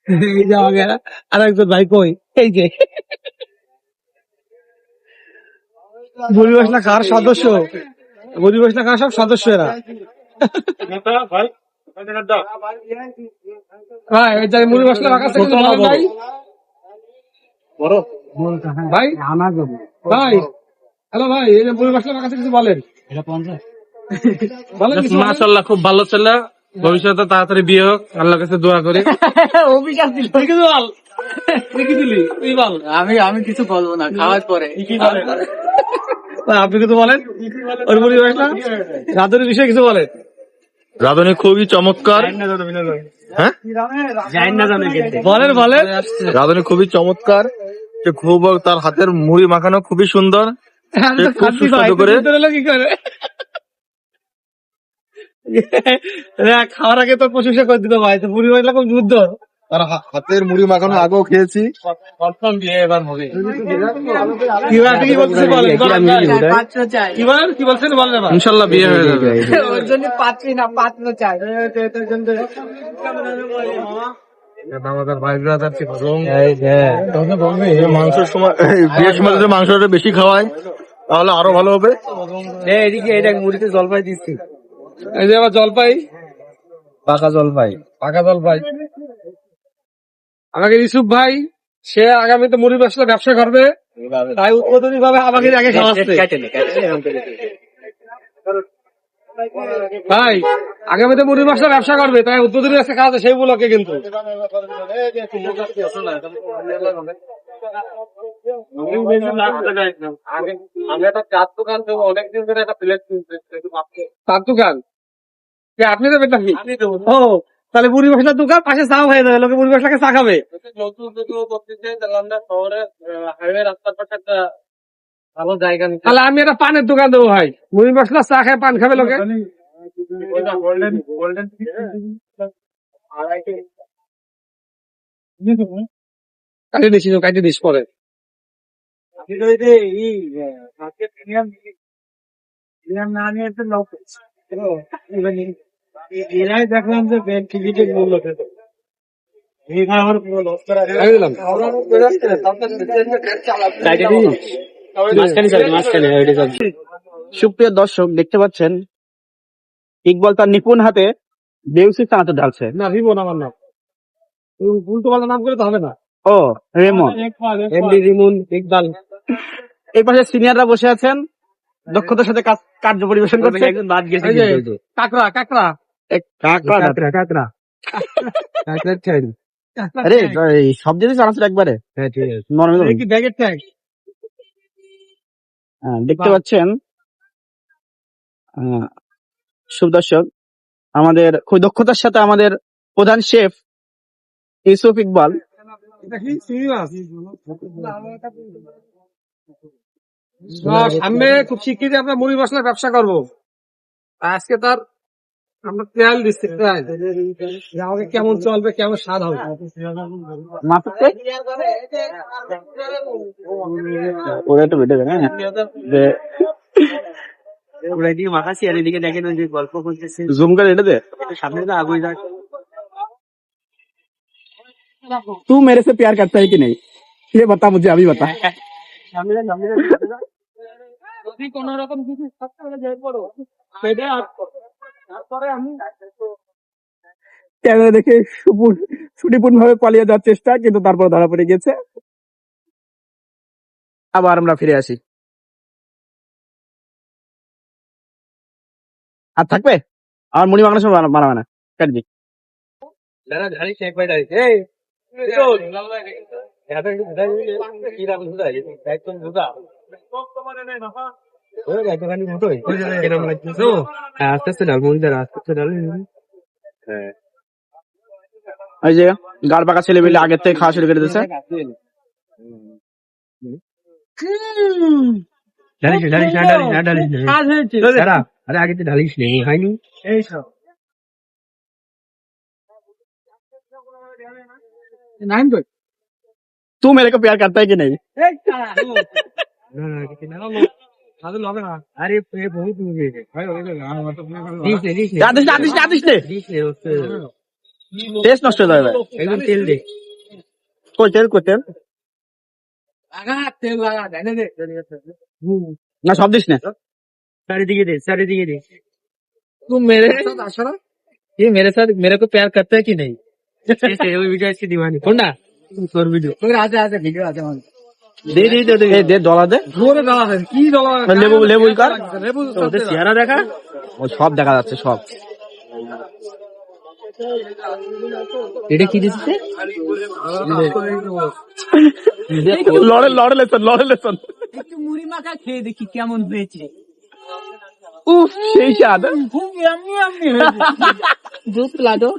এই যে আমাকে আর একজন ভাই কই, এই যে মুড়ি মশলা খাওয়ার সদস্য, মুড়ি মশলা খাওয়ার সব সদস্য এরা। ভাই এই যে মুড়ি মশলা রাখার থেকে বলেন ভাই, ভাই ভাই, হ্যালো ভাই, এই যে মুড়ি মশলা রাখার থেকে কিছু বলেন, বলেন কিছু বলেন। মাশাআল্লাহ, খুব ভালো ছেলে, ভবিষ্যতে তাড়াতাড়ি বিয়ে হোক, আল্লাহর কাছে দোয়া করি। অভিশাপ দিল, তুই কিছু বল, তুই কি দিলি, তুই বল। আমি কিছু বলবো না, খাওয়ার পরে। না, আপনি কিছু বলেন, ওর মুড়ি মশলা রাধুনির বিষয়ে কিছু বলেন। রাঁধুনি খুবই চমৎকার। হ্যাঁ, বলেন বলেন। রাঁধুনি খুবই চমৎকার, সে খুব, তার হাতের মুড়ি মাখানো খুবই সুন্দর, আমি তো সে খুব খাচ্ছি ভাই, সুস্বাদু করে। তুই হলো কি করে খাওয়ার আগে তো প্রশংসা করে দিত ভাই, তো মুড়ি মশলা খুব যুদ্ধ। তার হাতের মুড়ি মাখানো আগেও খেয়েছি। কি ভাই, আপনি কি বলতেছেন বলেন, পাত্র চাই, কি বলেন, কি বলছেন বলেন এবার। ইনশাল্লাহ বিয়ে হয়ে যাবে। ওর জন্য পাত্রী না, পাত্র চাই। মাংসের সময়, বিয়ের সময় যদি মাংসটা বেশি খাওয়ায় তাহলে আরো ভালো হবে। এদিকে এটা মুড়িতে জলপাই দিচ্ছি, এই যে আবার জলপাই, পাকা জলপাই। পাকা জলপাই। আমাকে ইউসুফ ভাই, সে আগামীতে মুড়ি মশলা ব্যবসা করবে, তাই উদ্বোধনী ভাবে আমাকে আগে খাওয়াচ্ছে। ভাই আগামীতে মুড়ি মশলা ব্যবসা করবে, তাই উদ্বোধনী আজকে খাওয়াচ্ছে সেই বলকে কিন্তু। আমি একটা চার দোকান থেকে অনেকদিন ধরে একটা প্লেট কিনতে, তার দোকান আপনি দেবেন নাকি? ও, তাহলে মুড়ি মশলার দোকান পাশে চা হয়ে যাবে, লোকে মুড়ি মশলাকে চা খাবে। নতুন নতুন করতে চাই, জানলাম শহরে হাইওয়ে রাস্তার পাশে একটা ভালো জায়গা নিতে। তাহলে আমি একটা পানের দোকান দেবো ভাই, মুড়ি মশলা চা খায় পান খাবে লোকে। গোল্ডেন গোল্ডেন কাটিয়ে দিস, কাটিয়ে দিস পরে। না নিয়ে তো লোক এরাই দেখলাম যে ব্যাংক টিকিটের মূল্য পেত। সুপ্রিয় দর্শক, দেখতে পাচ্ছেন ইকবাল তার নিপুণ হাতে দেউসি চানাচুর ঢালছে। না রিমন আমার নাম, উল্টো পাল্টা নাম করে তো হবে না। ও রেমন, এমডি রিমন ইকবাল। এই পাশে সিনিয়ররা বসে আছেন, দক্ষতার সাথে কার্য পরিবেশন করছে। এই যে কাকড়া, কাকড়া, কাকড়া আরে এই সব জিনিস চানাচুর একবারে নরমাল। কি ব্যাগের ট্যাগ। দেখতে পাচ্ছেন সুদর্শক, আমাদের খুব দক্ষতার সাথে আমাদের প্রধান শেফ ইউসুফ ইকবাল। সামনে খুব শিগগিরই আমরা মুড়ি মশলার ব্যবসা করবো। আজকে তার আমরা ট্রায়াল দিচ্ছি, ট্রায়াল আমাকে কেমন চলবে, কেমন স্বাদ হবে। মাখাচ্ছি আর এদিকে দেখেন ওই যে গল্প করতেছে জুম করে এটা দে। সামনে তো আগুই যাক। तू मेरे से प्यार करता है कि नहीं, ये बता मुझे, अभी बता। যদি কোন রকম কিছু সবসময় যাই পড়ো তারপরে আমি ক্যামেরা দেখে সুনিপুণ ভাবে পালিয়ে যাওয়ার চেষ্টা, কিন্তু তারপর ধরা পড়ে গেছে। আবার আমরা ফিরে আসি। আর থাকবে আমার মুড়ি মাখানোর সময় বানাবে না, কাটবি। দাঁড়া ঝাড়িস একবার দাঁড়িস। এই আস্তে আস্তে ডাল মুড়ি দাঁড়া, আস্তে আস্তে ডাল। ওই যে গাড় পাকা ছেলে মিলে আগের থেকে খাওয়া শুরু করে দিয়েছে। আরে আগে তো ঢালিস নেই, হয়নি। तू मेरे को प्यार करता है कि नहीं? আরে বহুত आदिश ने টেস্ট নষ্ট হয়ে যাবে। একদম তেল দে। কই তেল কই তেল? লাগা তেল লাগা, জানে দে। না সব দিস না। चारिदिके दे, चारिदिके दे। तू मेरे ये मेरे को प्यार करता है कि नहीं? वो वीडियो इसकी दीवानी कौन ना তোর ভিডিও আচ্ছা আচ্ছা ভিডিও আছে আমার দে দে দে দে দে ডলা দে। জোরে দাও কি দাও লেবু লেবু কর। লেবু ওদের চেহারা দেখা, ও সব দেখা যাচ্ছে সব। এটা কি দিচ্ছে লড়ে লড়ে লেসন লড়ে লেসন। একটু মুড়ি মাখা খেয়ে দেখি কেমন হয়েছে। উফ সেই স্বাদ। খুব ইয়াম্মি ইয়াম্মি হয়েছে। দুধ লাডো